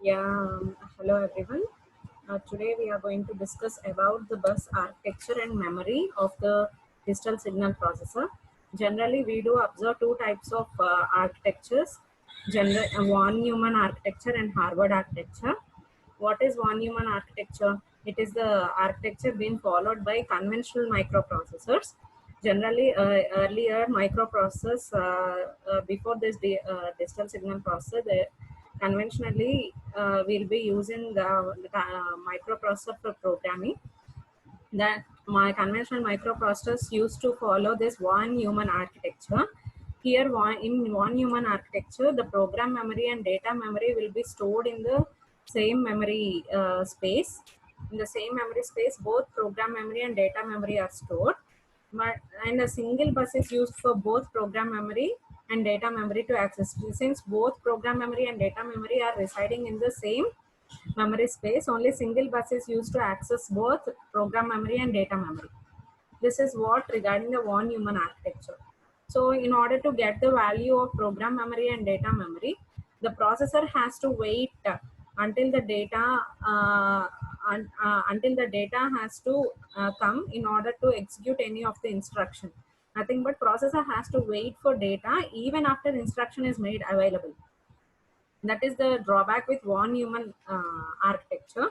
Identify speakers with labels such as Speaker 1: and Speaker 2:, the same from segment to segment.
Speaker 1: Hello everyone. Today we are going to discuss about the bus architecture and memory of the digital signal processor. Generally, we do observe two types of architectures: von Neumann architecture and Harvard architecture. What is von Neumann architecture? It is the architecture being followed by conventional microprocessors. Generally, earlier microprocessors before this digital signal processor, they conventionally we'll be using the microprocessor for programming. That my conventional microprocessors used to follow this von Neumann architecture. Here, in von Neumann architecture, the program memory and data memory will be stored in the same memory space. In the same memory space, both program memory and data memory are stored. And a single bus is used for both program memory and data memory to access. Since both program memory and data memory are residing in the same memory space, only single bus is used to access both program memory and data memory. This is what regarding the von Neumann architecture. So in order to get the value of program memory and data memory, the processor has to wait until the data until the data has to come in order to execute any of the instruction. Nothing but processor has to wait for data even after instruction is made available. That is the drawback with von Neumann architecture.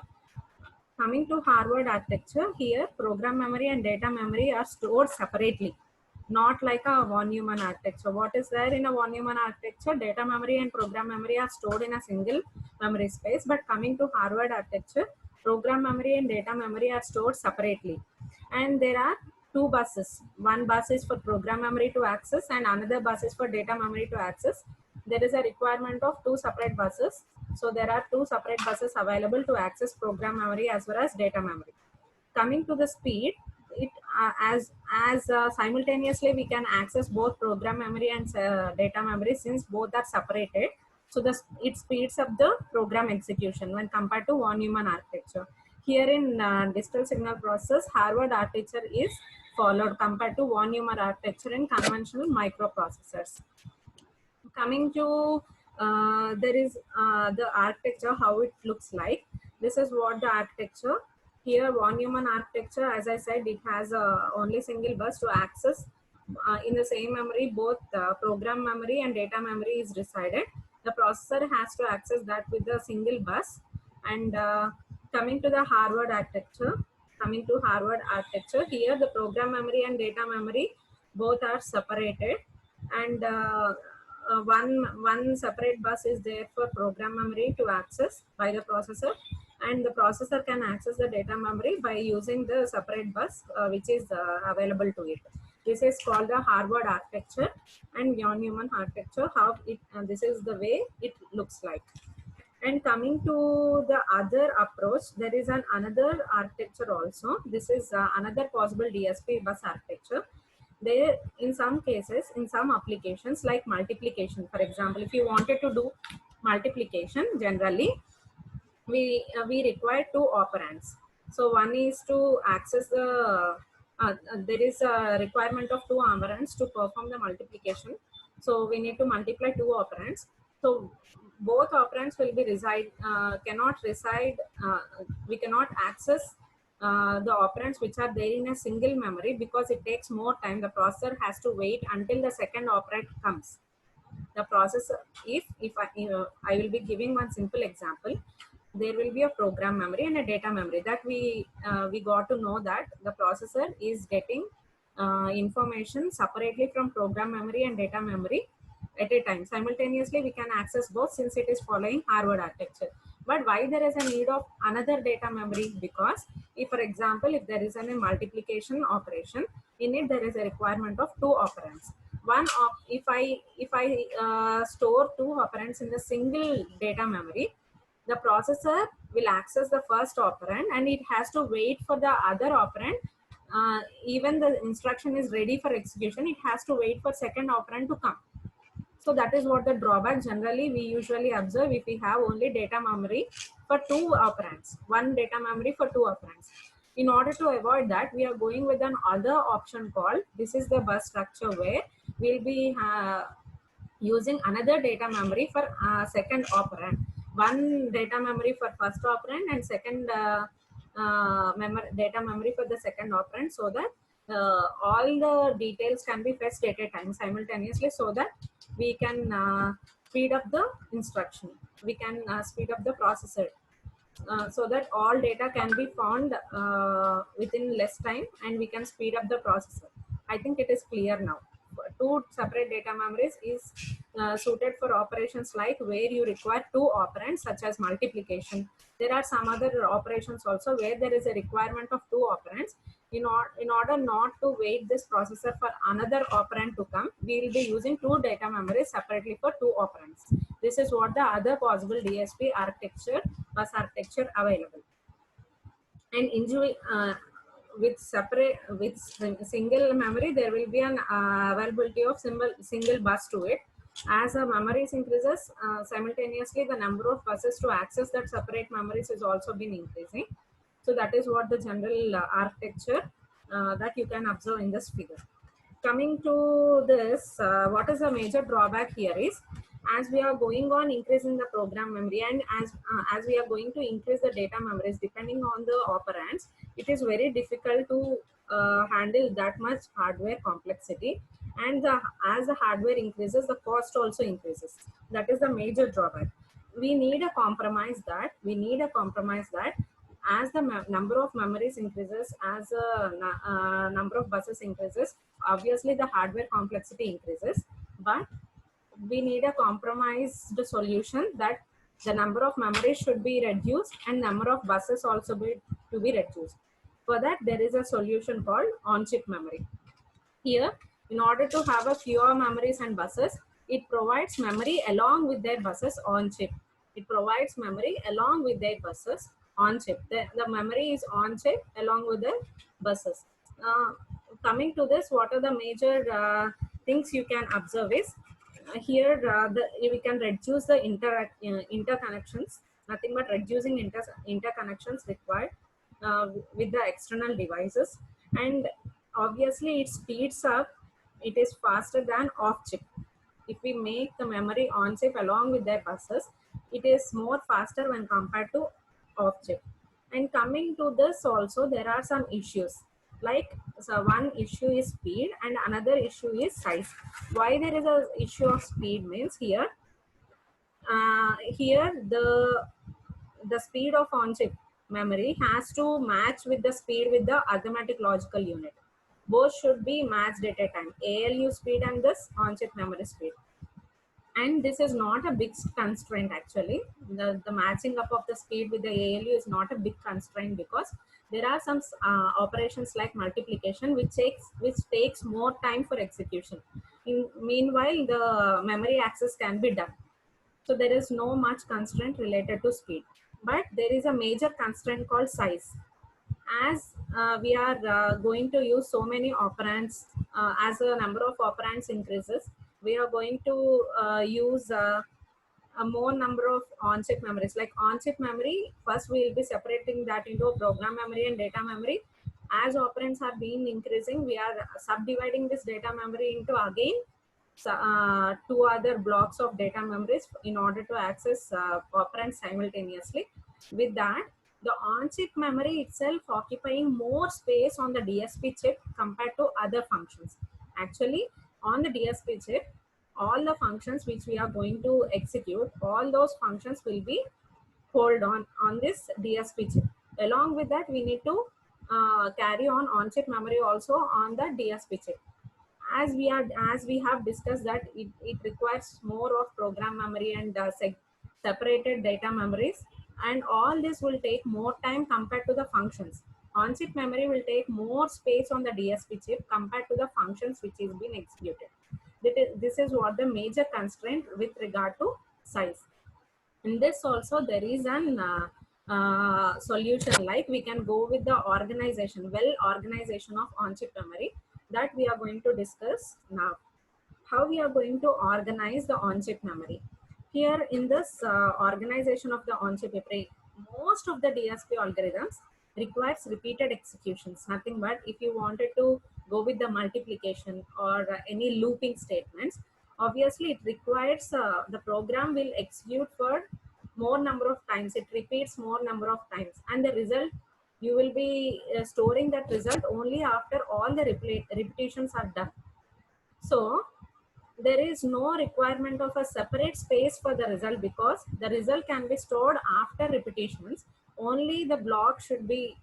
Speaker 1: Coming to Harvard architecture, here program memory and data memory are stored separately, not like a von Neumann architecture. What is there in a von Neumann architecture? Data memory and program memory are stored in a single memory space. But coming to Harvard architecture, program memory and data memory are stored separately. And there are two buses. One bus is for program memory to access and another bus is for data memory to access. There is a requirement of two separate buses. So there are two separate buses available to access program memory as well as data memory. Coming to the speed, it as simultaneously we can access both program memory and data memory since both are separated. So it speeds up the program execution when compared to von Neumann architecture. Here in digital signal process, Harvard architecture is followed compared to von Neumann architecture in conventional microprocessors. Coming to there is the architecture, how it looks like. This is what the architecture. Here von Neumann architecture, as I said, it has only single bus to access in the same memory. Both program memory and data memory is resided. The processor has to access that with a single bus. And coming to the Harvard architecture, here the program memory and data memory both are separated. And one separate bus is there for program memory to access by the processor, and the processor can access the data memory by using the separate bus which is available to it. This is called the Harvard architecture and von Neumann architecture. How it this is the way it looks like. And coming to the other approach, there is another architecture also. This is another possible DSP bus architecture. There, in some cases, in some applications like multiplication, for example, if you wanted to do multiplication, generally we require two operands. So one is to access the there is a requirement of two operands to perform the multiplication. So we need to multiply two operands. So both operands will be cannot reside. We cannot access the operands which are there in a single memory because it takes more time. The processor has to wait until the second operand comes. The processor, I will be giving one simple example. There will be a program memory and a data memory that we got to know that the processor is getting information separately from program memory and data memory at a time. Simultaneously we can access both since it is following Harvard architecture. But why there is a need of another data memory? Because if, for example, if there is a multiplication operation, in it there is a requirement of two operands. If I store two operands in the single data memory, the processor will access the first operand and it has to wait for the other operand. Even the instruction is ready for execution, it has to wait for second operand to come. So that is what the drawback generally we usually observe if we have only data memory for two operands, one data memory for two operands. In order to avoid that, we are going with an other option called, this is the bus structure where we'll be using another data memory for second operand. one data memory for first operand and second data memory for the second operand, so that all the details can be fetched at a time simultaneously, so that we can speed up the instruction. We can speed up the processor, so that all data can be found within less time, and we can speed up the processor. I think it is clear now. Two separate data memories is suited for operations like where you require two operands such as multiplication. There are some other operations also where there is a requirement of two operands. In order not to wait this processor for another operand to come, we will be using two data memories separately for two operands. This is what the other possible DSP architecture, bus architecture available. And with separate, with single memory, there will be an availability of single bus to it. As the memories increases, simultaneously the number of buses to access that separate memories is also been increasing. So that is what the general architecture that you can observe in this figure. Coming to this, what is the major drawback here is, as we are going on increasing the program memory, and as we are going to increase the data memories depending on the operands, it is very difficult to handle that much hardware complexity, and as the hardware increases, the cost also increases. That is the major drawback. We need a compromise that as the number of memories increases, as the number of buses increases, obviously the hardware complexity increases, but we need a compromised solution that the number of memories should be reduced and number of buses also to be reduced. For that, there is a solution called on-chip memory. Here, in order to have a fewer memories and buses, it provides memory along with their buses on chip. It provides memory along with their buses on chip. The memory is on chip along with the buses. Coming to this, what are the major things you can observe is, here we can reduce the interconnections, nothing but reducing interconnections required with the external devices, and obviously it speeds up, it is faster than off chip. If we make the memory on chip along with their buses, it is more faster when compared to off chip. And coming to this also, there are some issues, like, so one issue is speed and another issue is size. Why there is a issue of speed means, here the speed of on chip memory has to match with the speed with the arithmetic logical unit. Both should be matched at a time, ALU speed and this on chip memory speed. And this is not a big constraint actually. The matching up of the speed with the ALU is not a big constraint, because there are some operations like multiplication which takes more time for execution. Meanwhile, the memory access can be done. So there is no much constraint related to speed. But there is a major constraint called size. As we are going to use so many operands, as the number of operands increases, we are going to use a more number of on-chip memories. Like on-chip memory, first we will be separating that into a program memory and data memory. As operands are being increasing, we are subdividing this data memory into again two other blocks of data memories in order to access operands simultaneously. With that, the on-chip memory itself occupying more space on the DSP chip compared to other functions. Actually, on the DSP chip, all the functions which we are going to execute, all those functions will be hold on this DSP chip. Along with that, we need to carry on-chip memory also on the DSP chip. As we have discussed that it requires more of program memory and separated data memories, and all this will take more time compared to the functions. On-chip memory will take more space on the DSP chip compared to the functions which is being executed. This is what the major constraint with regard to size. In this also there is an solution, like we can go with the organization of on-chip memory, that we are going to discuss now. How we are going to organize the on-chip memory. Here in this organization of the on-chip memory, most of the DSP algorithms requires repeated executions. Nothing but if you wanted to go with the multiplication or any looping statements, obviously it requires the program will execute for more number of times, it repeats more number of times, and the result, you will be storing that result only after all the repetitions are done. So there is no requirement of a separate space for the result, because the result can be stored after repetitions. Only the block should be,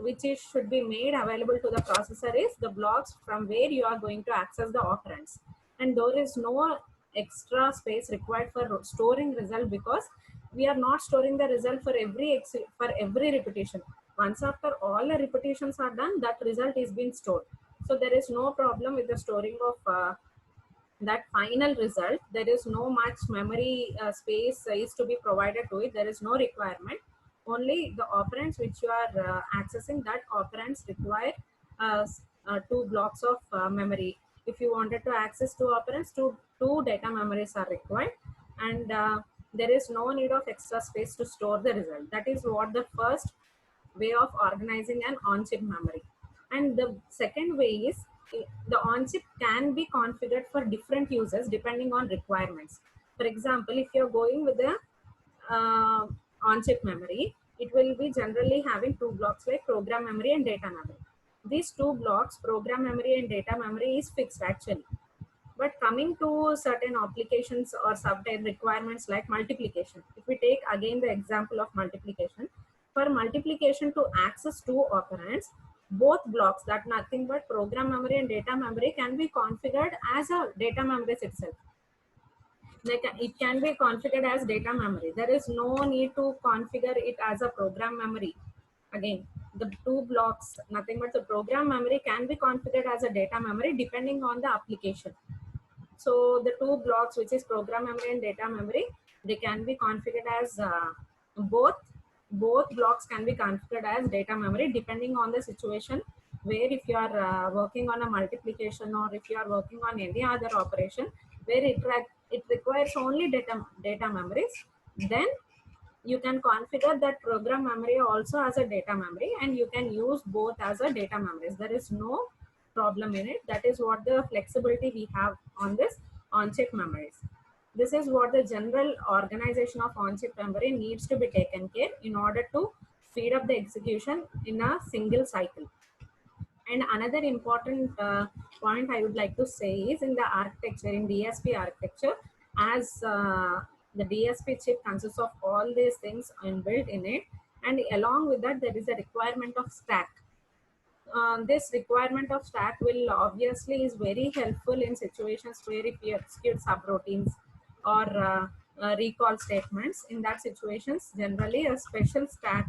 Speaker 1: which is should be made available to the processor, is the blocks from where you are going to access the operands, and there is no extra space required for storing result, because we are not storing the result for every repetition. Once after all the repetitions are done, that result is being stored. So there is no problem with the storing of that final result. There is no much memory space is to be provided to it. There is no requirement. Only the operands which you are accessing, that operands require two blocks of memory. If you wanted to access two operands, two data memories are required, and there is no need of extra space to store the result. That is what the first way of organizing an on-chip memory. And the second way is, the on-chip can be configured for different uses depending on requirements. For example, if you're going with the uh, on-chip memory, it will be generally having two blocks like program memory and data memory. These two blocks, program memory and data memory, is fixed actually. But coming to certain applications or subtype requirements like multiplication, if we take again the example of multiplication, for multiplication to access two operands, both blocks, that nothing but program memory and data memory, can be configured as a data memory itself. Like it can be configured as data memory. There is no need to configure it as a program memory. Again, the two blocks, nothing but the program memory, can be configured as a data memory depending on the application. So the two blocks, which is program memory and data memory, they can be configured as both blocks can be configured as data memory depending on the situation, where if you are working on a multiplication, or if you are working on any other operation where it requires only data memories, then you can configure that program memory also as a data memory, and you can use both as a data memories. There is no problem in it. That is what the flexibility we have on this on-chip memories. This is what the general organization of on-chip memory needs to be taken care in order to speed up the execution in a single cycle. And another important point I would like to say is, in the architecture, in DSP architecture, as the DSP chip consists of all these things inbuilt in it, and along with that, there is a requirement of stack. This requirement of stack will obviously is very helpful in situations where if you execute subroutines or recall statements. In that situations, generally a special stack,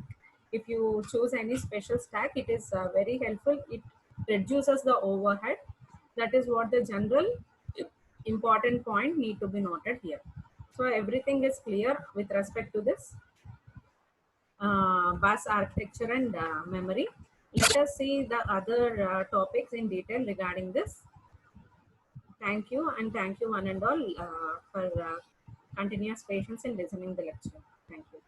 Speaker 1: if you choose any special stack, it is very helpful. It reduces the overhead. That is what the general important point need to be noted here. So everything is clear with respect to this bus architecture and memory. Let us see the other topics in detail regarding this. Thank you, and thank you one and all for continuous patience in listening the lecture. Thank you.